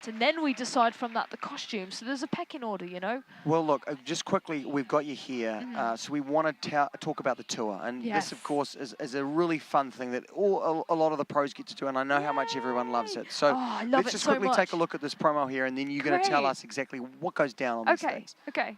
and then we decide from that the costume. So there's a pecking order, you know. Well, look, just quickly, we've got you here, so we want to talk about the tour, and this, of course, is a really fun thing that a lot of the pros get to do, and I know how much everyone loves it. So let's just quickly take a look at this promo here, and then you're going to tell us exactly what goes down on these things. Okay.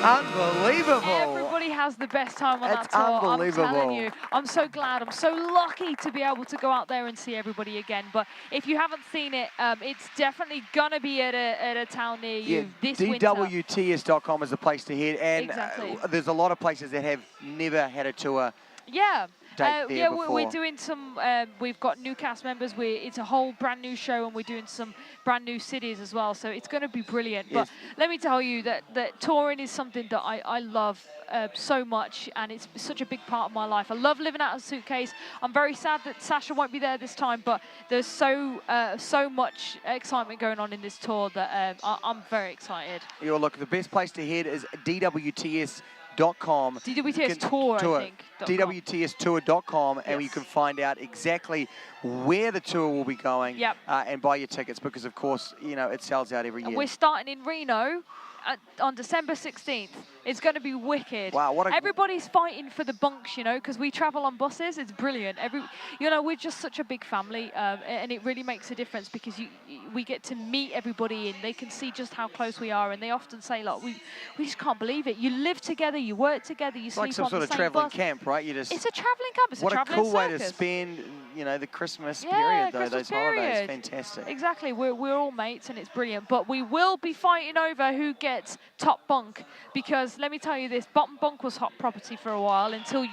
Unbelievable. Everybody has the best time on that tour. Unbelievable. I'm telling you. I'm so glad. I'm so lucky to be able to go out there and see everybody again. But if you haven't seen it, it's definitely going to be at a town near you this winter. DWTS.com is the place to head. And exactly. There's a lot of places that have never had a tour. Yeah. We're doing some, we've got new cast members. It's a whole brand new show, and we're doing some brand new cities as well. So it's going to be brilliant. Yes. But let me tell you that touring is something that I love so much, and it's such a big part of my life. I love living out of a suitcase. I'm very sad that Sasha won't be there this time, but there's so much excitement going on in this tour that I'm very excited. Look, the best place to head is DWTS.com. DWTS Tour, I think. DWTStour.com, and you can find out exactly where the tour will be going and buy your tickets, because, of course, you know, it sells out every year. We're starting in Reno on December 16th. It's going to be wicked. Wow, everybody's fighting for the bunks, you know, because we travel on buses. It's brilliant. We're just such a big family, and it really makes a difference because we get to meet everybody, and they can see just how close we are. And they often say, "Look, we just can't believe it. You live together, you work together, you sleep on the same bus." Like some sort of traveling camp, right? It's a traveling camp. It's a traveling circus. What a cool way to spend, you know, the Christmas period, though. Christmas those holidays, fantastic. Exactly. We're all mates, and it's brilliant. But we will be fighting over who gets top bunk, because let me tell you this: bottom bunk was hot property for a while until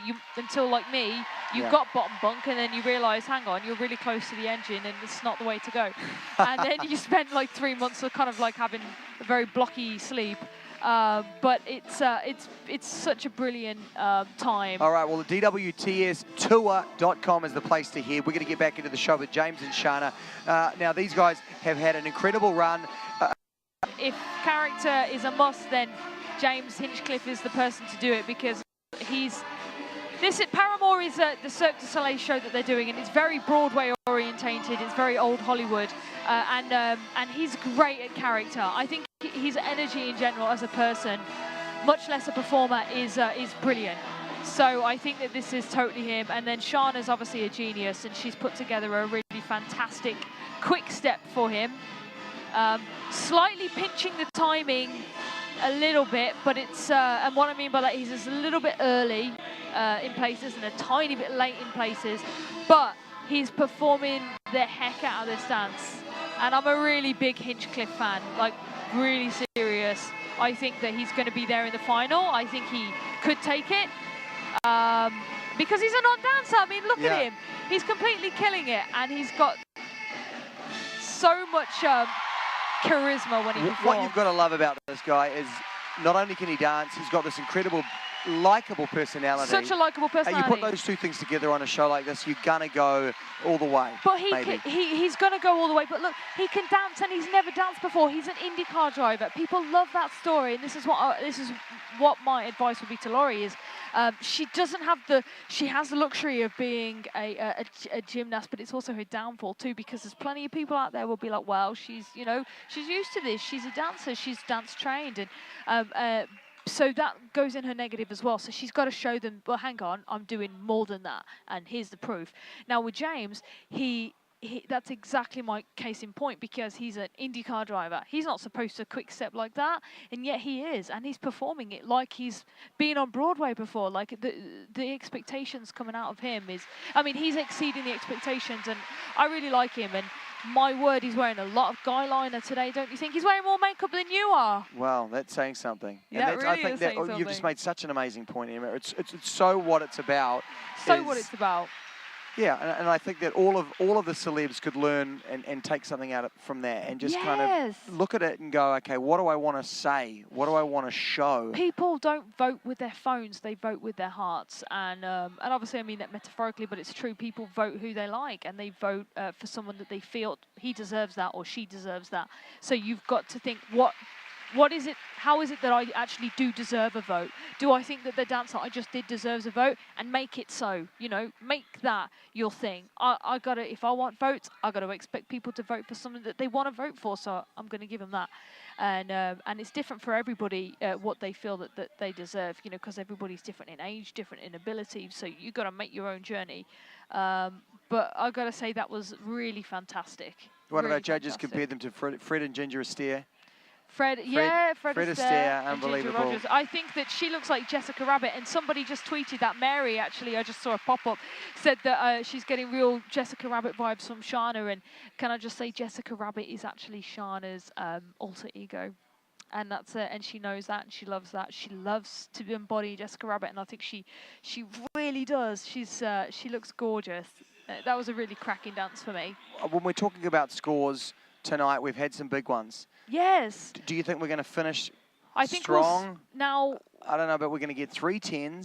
like me, you got bottom bunk, and then you realise, hang on, you're really close to the engine, and it's not the way to go. And then you spend like 3 months of kind of like having a very blocky sleep. But it's such a brilliant time. All right, well, the DWTStour.com is the place to head. We're going to get back into the show with James and Shana. Now, these guys have had an incredible run. If character is a must, then James Hinchcliffe is the person to do it, because Paramore is the Cirque du Soleil show that they're doing, and it's very Broadway orientated. It's very old Hollywood, and he's great at character. I think his energy in general as a person, much less a performer, is brilliant. So I think that this is totally him. And then Shana's obviously a genius, and she's put together a really fantastic quick step for him. Slightly pinching the timing a little bit, but it's and what I mean by that is it's a little bit early in places and a tiny bit late in places, but he's performing the heck out of this dance. And I'm a really big Hinchcliffe fan, like really serious. I think that he's going to be there in the final. I think he could take it because he's a non-dancer. I mean, look at him. He's completely killing it, and he's got so much charisma when he performs. What you've got to love about this guy is not only can he dance, he's got this incredible, likable personality. Such a likable personality. And you put those two things together on a show like this, you're going to go all the way. But he's going to go all the way. But look, he can dance, and he's never danced before. He's an IndyCar driver. People love that story, and this is what my advice would be to Laurie is, she has the luxury of being a gymnast, but it's also her downfall too, because there's plenty of people out there will be like, well, she's used to this. She's a dancer. She's dance trained, and so that goes in her negative as well. So she's got to show them, well, hang on, I'm doing more than that, and here's the proof. Now with James, he that's exactly my case in point, because he's an IndyCar driver. He's not supposed to quick step like that, and yet he is, and he's performing it like he's been on Broadway before. Like the expectations coming out of him is, I mean, he's exceeding the expectations, and I really like him. And my word, he's wearing a lot of guy liner today, don't you think? He's wearing more makeup than you are. Well, that's saying something. Yeah, and really I think is that saying something. you've just made such an amazing point, Emma. It's so what it's about. So what it's about. Yeah, and I think that all of the celebs could learn and take something out from there, and just kind of look at it and go, okay, what do I want to say? What do I want to show? People don't vote with their phones; they vote with their hearts, and obviously I mean that metaphorically, but it's true. People vote who they like, and they vote for someone that they feel he deserves that or she deserves that. So you've got to think, what is it? How is it that I actually do deserve a vote? Do I think that the dance that I just did deserves a vote? And make it so, you know, make that your thing. I gotta, if I want votes, I gotta expect people to vote for something that they want to vote for. So I'm gonna give them that. And it's different for everybody what they feel that they deserve, you know, because everybody's different in age, different in ability. So you gotta make your own journey. But I gotta say that was really fantastic. One of our judges compared them to Fred and Ginger Astaire. Fred Astaire, unbelievable. And Ginger Rogers. I think that she looks like Jessica Rabbit, and somebody just tweeted that. Mary, actually, I just saw a pop-up, said that she's getting real Jessica Rabbit vibes from Shana, and can I just say Jessica Rabbit is actually Shana's alter ego. And that's it, and she knows that, and she loves that. She loves to embody Jessica Rabbit, and I think she really does. She looks gorgeous. That was a really cracking dance for me. When we're talking about scores tonight, we've had some big ones. Yes. Do you think we're going to finish I think strong? now. I don't know, but we're going to get 3 10s.